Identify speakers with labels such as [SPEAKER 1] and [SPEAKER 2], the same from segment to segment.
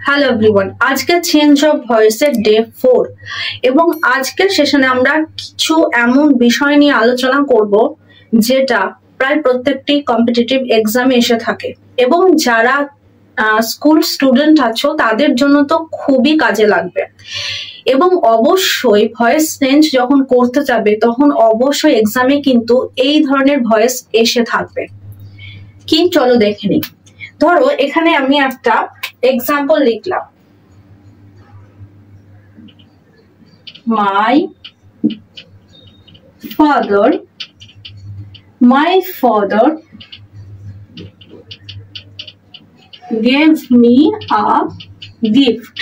[SPEAKER 1] Hello everyone, আজকে change of ভয়েসের day 4 এবং আজকের সেশনে আমরা কিছু এমন বিষয় নিয়ে আলোচনা করব যেটা প্রায় প্রত্যেকটি কম্পিটিটিভ এক্সামে এসে থাকে এবং যারা স্কুল স্টুডেন্ট আছো তাদের জন্য তো খুবই কাজে লাগবে। এবং অবশ্যই ভয়েস চেঞ্জ যখন করতে যাবে তখন অবশ্যই এক্সামে কিন্তু এই ধরনের ভয়েস এসে থাকবে। কি চলো দেখে নিই। ধরো এখানে আমি একটা এক্সাম্পল লিখলাম, my father gave me a gift।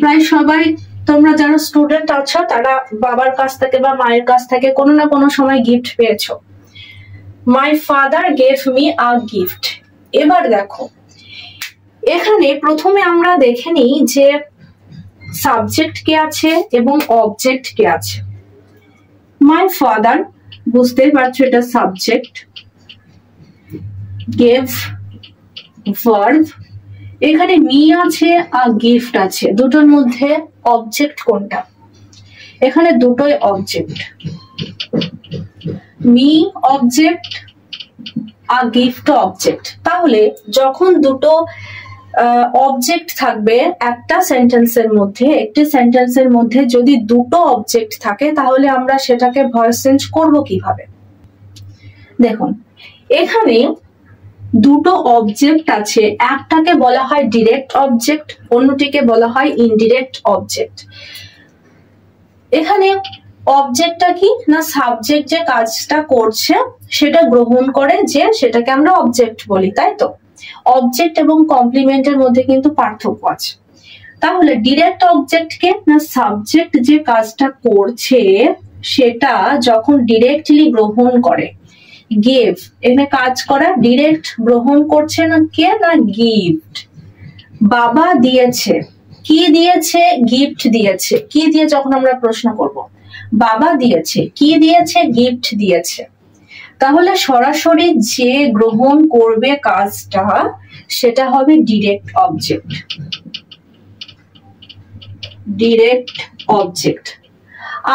[SPEAKER 1] প্রায় সবাই তোমরা যারা স্টুডেন্ট আছো তারা বাবার কাছ থেকে বা মায়ের কাছ থেকে কোনো না কোনো সময় গিফট পেয়েছো। my father gave me a gift। এবার দেখো এখানে প্রথমে আমরা দেখে নিই যে সাবজেক্ট কে আছে এবং অবজেক্ট কে আছে। মাই ফাদার, বুঝতেই পারছো এটা সাবজেক্ট, গেভ ভার্ব, এখানে মি আছে আর গিফট আছে, দুটোর মধ্যে অবজেক্ট কোনটা? এখানে দুটোই অবজেক্ট, মি অবজেক্ট আর গিফট অবজেক্ট। তাহলে যখন দুটো অবজেক্ট থাকবে একটা সেন্টেন্সের মধ্যে, একটি সেন্টেন্সের মধ্যে যদি দুটো অবজেক্ট থাকে তাহলে আমরা সেটাকে ভয়েস চেঞ্জ করব কিভাবে? দেখুন এখানে দুটো অবজেক্ট আছে, একটাকে বলা হয় ডিরেক্ট অবজেক্ট, অন্যটিকে বলা হয় ইনডিরেক্ট অবজেক্ট। এখানে অবজেক্টটা কি না, সাবজেক্ট যে কাজটা করছে সেটা গ্রহণ করে যে সেটাকে আমরা অবজেক্ট বলি, তাই তো? অবজেক্ট এবং কমপ্লিমেন্টের মধ্যে কিন্তু পার্থক্য আছে। তাহলে ডিরেক্ট অবজেক্ট কে না, সাবজেক্ট যে কাজটা করছে সেটা যখন ডিরেক্টলি গ্রহণ করে, গেভ, এখানে কাজ করা ডিরেক্ট গ্রহণ করছে না কে না, গিফট। বাবা দিয়েছে, কি দিয়েছে? গিফট দিয়েছে। কি দিয়ে যখন আমরা প্রশ্ন করব, বাবা দিয়েছে, কি দিয়েছে? গিফট দিয়েছে। তাহলে সরাসরি যে গ্রহণ করবে কাজটা সেটা হবে ডিরেক্ট অবজেক্ট, ডিরেক্ট অবজেক্ট।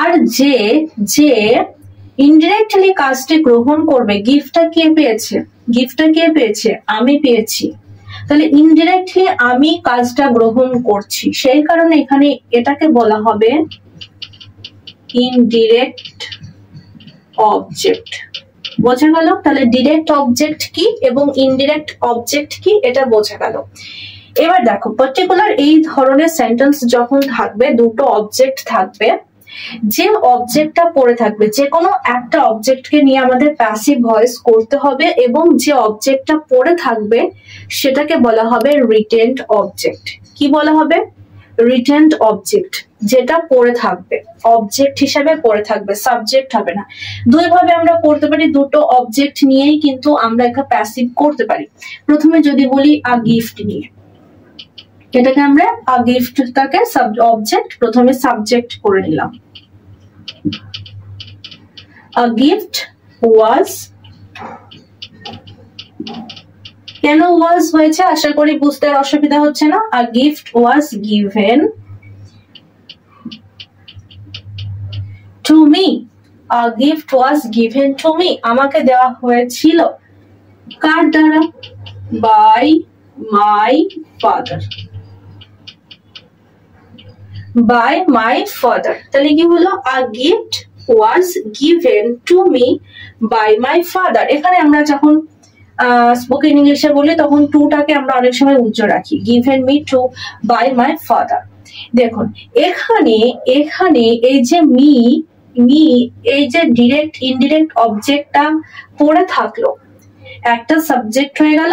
[SPEAKER 1] আর যে যে ইনডিরেক্টলি কাজটি গ্রহণ করবে, গিফটটা কে পেয়েছে? গিফটটা কে পেয়েছে? আমি পেয়েছি। তাহলে ইনডিরেক্টলি আমি কাজটা গ্রহণ করছি, সেই কারণে এখানে এটাকে বলা হবে ইনডিরেক্ট অবজেক্ট। বোঝা গেল? তাহলে ডিরেক্ট অবজেক্ট কি এবং ইনডিরেক্ট অবজেক্ট কি এটা বোঝা গেল। এবার দেখো পার্টিকুলার এই ধরনের সেন্টেন্স যখন থাকবে, দুটো অবজেক্ট থাকবে, যে অবজেক্টটা পড়ে থাকবে, যে কোনো একটা অবজেক্টকে নিয়ে আমাদের প্যাসিভ ভয়েস করতে হবে এবং যে অবজেক্টটা পড়ে থাকবে সেটাকে বলা হবে রিটেন্ড অবজেক্ট। কি বলা হবে? রিটেন্ড অবজেক্ট, যেটা পড়ে থাকবে, অবজেক্ট হিসাবে পড়ে থাকবে, সাবজেক্ট হবে না। দুই ভাবে আমরা করতে পারি, দুটো অবজেক্ট নিয়েই কিন্তু আমরা একটা প্যাসিভ করতে পারি। প্রথমে যদি বলি আ গিফট নিয়ে, এটাকে আমরা আ গিফটটাকে অবজেক্ট, প্রথমে সাবজেক্ট করে নিলাম। আ গিফট ওয়াজ, কেন ওয়াজ হয়েছে আশা করি বুঝতে অসুবিধা হচ্ছে না। A gift was given to me, a gift was given to me, আমাকে দেওয়া হয়েছিল। কার দ্বারা? By my father, by my father. তাহলে কি হলো? A gift was given to me by my father. এখানে আমরা যখন স্পোকেন ইংলিশে বলি তখন টুটাকে আমরা অনেক সময় উজ্জ্ব রাখি, given me to by my father. দেখুন এখানে এখানে এই যে মি, এই যে ডিরেক্ট ইনডিরেক্ট অবজেক্টটা পড়ে থাকলো, একটা সাবজেক্ট হয়ে গেল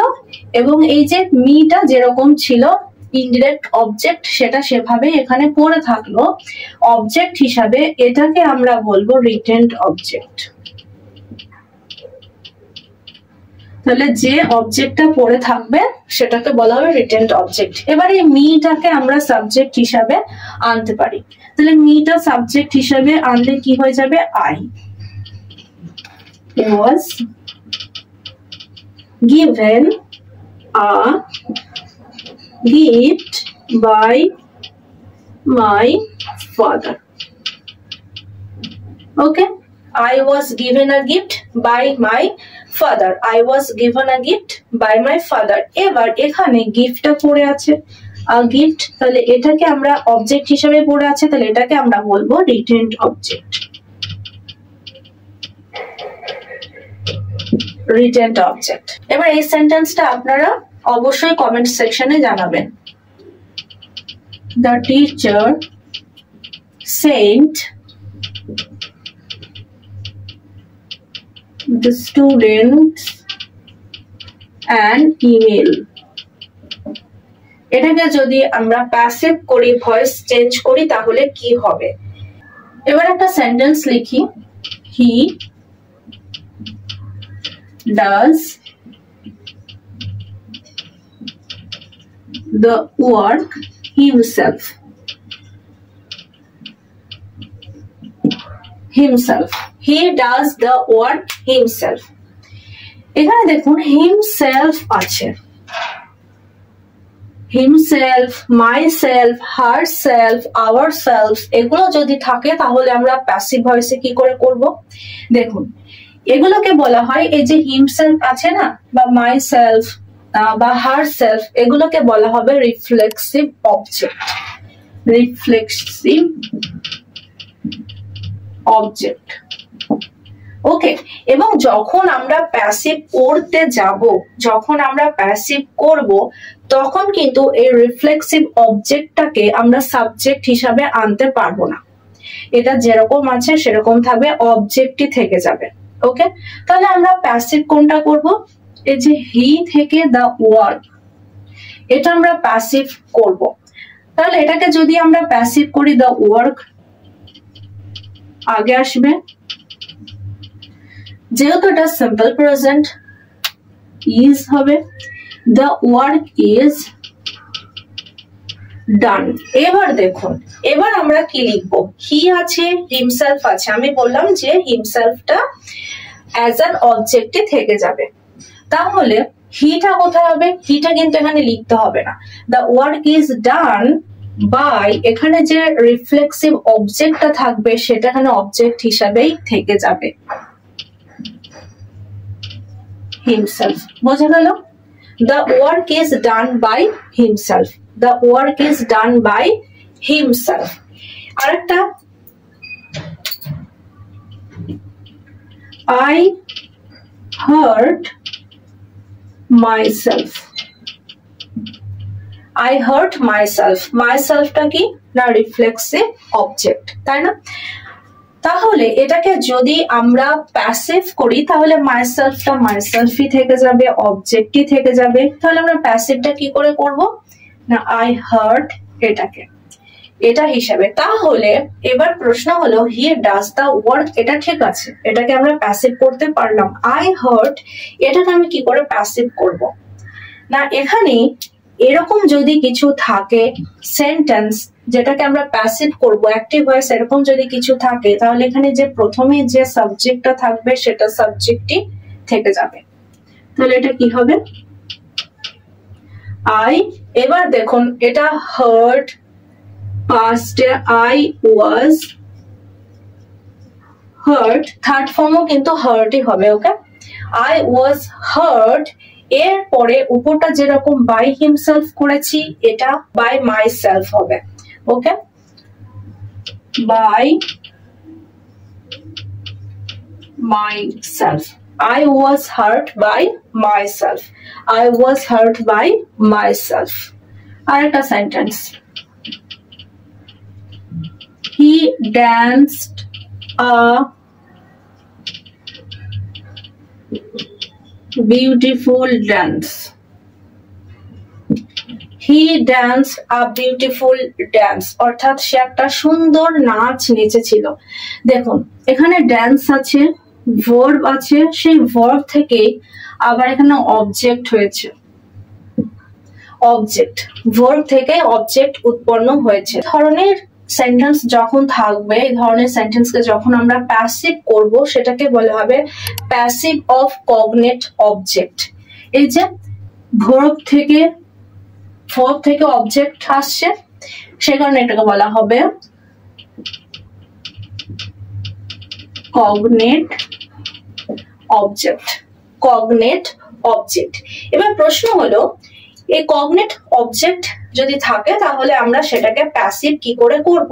[SPEAKER 1] এবং এই যে মিটা যেরকম ছিল ইনডিরেক্ট অবজেক্ট সেটা সেভাবে এখানে পড়ে থাকলো অবজেক্ট হিসাবে, এটাকে আমরা বলবো রিটেন্ড অবজেক্ট। তাহলে যে অবজেক্টটা পড়ে থাকবে সেটাকে বলা হবে রিটেন্ড অবজেক্ট। এবার এই মিটাকে আমরা সাবজেক্ট হিসাবে আনতে পারি। তাহলে মিটা সাবজেক্ট হিসাবে আনলে কি হয়ে যাবে? I was given a gift by my father. Okay, I was given a gift by my father. I was given a gift by my father. এবার এখানে গিফটটা পড়ে আছে, গিফট, তাহলে এটাকে আমরা অবজেক্ট হিসেবে পড়ে আছে, তাহলে এটাকে আমরা বলবো রিটেন্ড অবজেক্ট। Retained object. এবার এই সেন্টেন্সটা আপনারা অবশ্যই কমেন্ট সেকশনে জানাবেন। The teacher sent the students an email. এটাকে যদি আমরা প্যাসিভ করি, ভয়েস চেঞ্জ করি, তাহলে কি হবে? এবার একটা সেন্টেন্স লিখি, he does the work himself. He does the work himself. এখানে দেখুন himself আছে, himself, myself, herself, ourselves, এগুলো যদি থাকে তাহলে আমরা প্যাসিভ ভয়েসে কি করে করব? দেখুন এগুলোকে বলা হয়, এই যে himself আছে না, বা myself বা herself, এগুলোকে বলা হবে reflexive object. Reflexive object. Okay, এবং যখন আমরা প্যাসিভ করতে যাব, যখন আমরা প্যাসিভ করব, তখন কিন্তু এই রিফ্লেক্সিভ অবজেক্টটাকে আমরা সাবজেক্ট হিসাবে আনতে পারবো না। এটা যেরকম আছে সেরকম থাকবে, অবজেক্টই থেকে যাবে। ওকে, তাহলে আমরা প্যাসিভ কোনটা করব? এই যে হি থেকে দ্য ওয়ার্ক, এটা আমরা প্যাসিভ করব। তাহলে এটাকে যদি আমরা প্যাসিভ করি, দ্য ওয়ার্ক আগে আসবে, যেহেতু এটা সিম্পল প্রেজেন্ট, ইজ হবে, দ্য ওয়ার্ক ইজ ডান। এবার দেখুন, এবার আমরা কি লিখবো? হি আছে, হিমসেলফ আছে, আমি বললাম যে হিমসেলফটা অ্যাজ অ্যান অবজেক্টে থেকে যাবে, তাহলে হিটা কোথায় হবে? হিটা কিন্তু এখানে লিখতে হবে না। The work is done by, এখানে যে রিফ্লেক্সিভ অবজেক্টটা থাকবে সেটা এখানে অবজেক্ট হিসাবেই থেকে যাবে, himself। বোঝা গেল? The work is done by himself. The work is done by himself. আরেকটা, I hurt myself. I hurt myself. Myselfটা কি? না রিফ্লেক্সিভ অবজেক্ট, তাই না? তাহলে এটাকে যদি আমরা প্যাসিভ করি তাহলে মাইসেলফটা মাইসেলফই থেকে যাবে, অবজেক্টই থেকে যাবে। তাহলে আমরা প্যাসিভটা কি করে করব? না আই হার্ট এটাকে এটা হিসাবে। তাহলে এবার প্রশ্ন হলো হি ডাজ দ্য ওয়ার্ক, এটা ঠিক আছে, এটাকে আমরা প্যাসিভ করতে পারলাম। আই হার্ট এটাকে আমি কি করে প্যাসিভ করব? না এখানে এরকম যদি কিছু থাকে সেন্টেন্স যেটাকে আমরা প্যাসিভ করব, অ্যাক্টিভ ভয়েস, এরকম যদি কিছু থাকে তাহলে এখানে যে প্রথমে যে সাবজেক্টটা থাকবে সেটা সাবজেক্টই থেকে যাবে। তাহলে এটা কি হবে? আই। এবার দেখুন এটা হার্ট, পাস্টে আই ওয়াজ হার্ট, থার্ড ফর্মও কিন্তু হার্টই হবে। ওকে, আই ওয়াজ হার্ট, এর পরে উপরটা যেরকম বাই হিমসেলফ করেছি এটা বাই মাই সেলফ হবে। Okay, by myself, I was hurt by myself. I was hurt by myself. আরেকটা sentence, he danced a beautiful dance. He danced a beautiful dance, অর্থাৎ সে একটা সুন্দর নাচ নেচেছিল। দেখুন এখানে ড্যান্স আছে, ভার্ব আছে, সেই ভার্ব থেকে আবার এখানে অবজেক্ট হয়েছে, অবজেক্ট, ভার্ব থেকে অবজেক্ট উৎপন্ন হয়েছে। ধরনের সেন্টেন্স যখন থাকবে, এই ধরনের সেন্টেন্সকে যখন আমরা প্যাসিভ করব সেটাকে বলা হবে প্যাসিভ অফ কগনেট অবজেক্ট। এই যে ভার্ব থেকে ভার্ব থেকে অবজেক্ট আসছে, সে কারণে এটাকে বলা হবে কগনেট অবজেক্ট। Cognate object. এবার প্রশ্ন হলো এই কগনেট অবজেক্ট যদি থাকে তাহলে আমরা সেটাকে প্যাসিভ কি করে করব?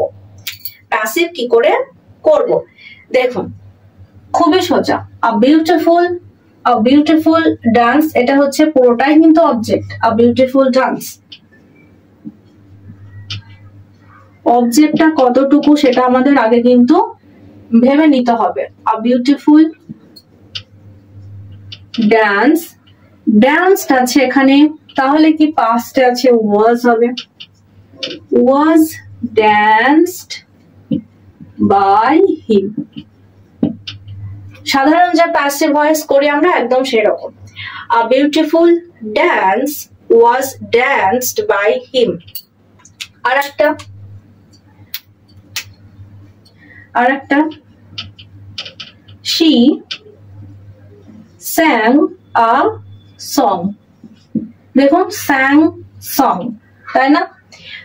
[SPEAKER 1] প্যাসিভ কি করে করব? দেখুন খুবই সোজা। আ বিউটিফুল ডান্স, এটা হচ্ছে পুরোটাই কিন্তু অবজেক্ট। আ বিউটিফুল ডান্স, অবজেক্টটা কতটুকু সেটা আমাদের আগে কিন্তু ভেবে নিতে হবে। আ বিউটিফুল ডান্স, ডান্স আছে এখানে, তাহলে কি পাস্টে আছে ওয়াজ হবে। Was danced by him. সাধারণ যে প্যাসিভ ভয়েস করি আমরা একদম সেরকম। A beautiful dance was danced by him. আর একটা she sang a song। দেখুন sang song, তাই না?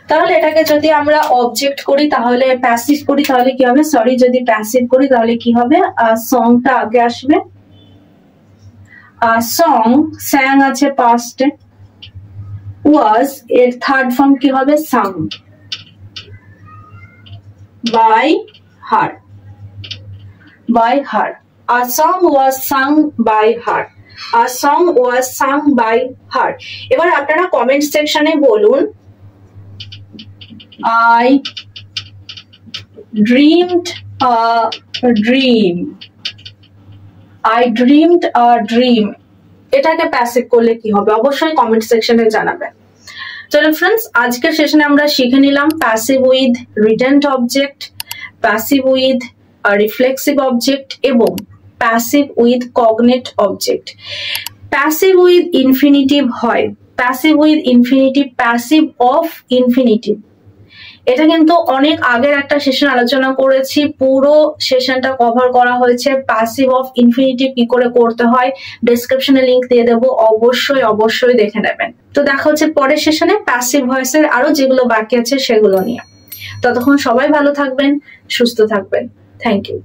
[SPEAKER 1] তাহলে এটাকে যদি আমরা অবজেক্ট করি তাহলে প্যাসিভ করি তাহলে কি হবে? সরি, যদি প্যাসিভ করি তাহলে কি হবে? সংটা আগে আসবে। সং, স্যাং আছে পাস্টে, ওয়াজ এর থার্ড ফর্ম কি হবে? Sung. By her, by her. A song was sung by her. A song was sung by her. এবার আপনারা কমেন্ট সেকশনে বলুন I dreamed a dream. I dreamed a dream. এটাকে প্যাসিভ করলে কি হবে? অবশ্যই কমেন্ট সেকশনে জানাবেন। চলো ফ্রেন্ডস, আজকের সেশনে আমরা শিখে নিলাম passive with retained object, passive with reflexive object এবং passive with cognate object. Passive with infinitive হয়, passive with infinitive, passive of infinitive. এটা কিন্তু অনেক আগের একটা সেশন আলোচনা করেছি, পুরো সেশনটা কভার করা হয়েছে প্যাসিভ অফ ইনফিনিটিভ কি করে করতে হয়। ডেসক্রিপশনে লিংক দিয়ে দেবো, অবশ্যই দেখে নেবেন। তো দেখা হচ্ছে পরের সেশনে প্যাসিভ ভয়েসের আরো যেগুলো বাকি আছে সেগুলো নিয়ে। ততক্ষণ সবাই ভালো থাকবেন, সুস্থ থাকবেন। Thank you.